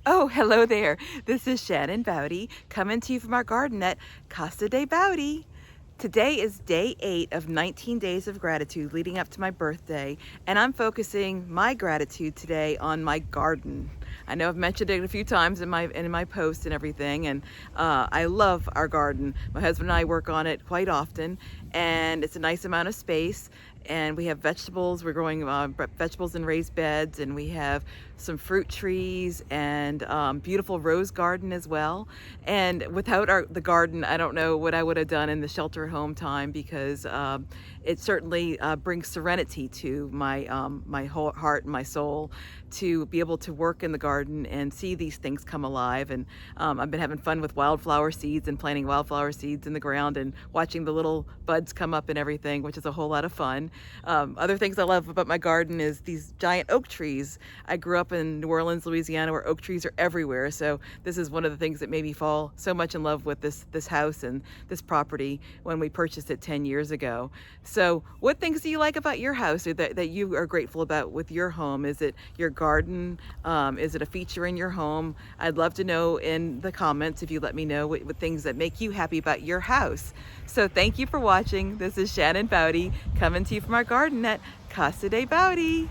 Oh, hello there. This is Shannon Bowdy coming to you from our garden at Casa de Bowdy. Today is day 8 of 19 days of gratitude leading up to my birthday, and I'm focusing my gratitude today on my garden. I know I've mentioned it a few times in my posts and everything, and I love our garden. My husband and I work on it quite often, and it's a nice amount of space. And we have vegetables. We're growing vegetables in raised beds, and we have some fruit trees and beautiful rose garden as well. And without the garden, I don't know what I would have done in the shelter home time, because it certainly brings serenity to my whole heart and my soul to be able to work in the garden and see these things come alive. And I've been having fun with wildflower seeds and planting wildflower seeds in the ground and watching the little buds come up and everything, which is a whole lot of fun. Other things I love about my garden is these giant oak trees. I grew up in New Orleans, Louisiana, where oak trees are everywhere. So this is one of the things that made me fall so much in love with this house and this property when we purchased it 10 years ago. So what things do you like about your house, or that you are grateful about with your home? Is it your garden? Is it a feature in your home? I'd love to know in the comments if you let me know what things that make you happy about your house. So thank you for watching. This is Shannon Bowdy coming to you from our garden at Casa de Bowdy.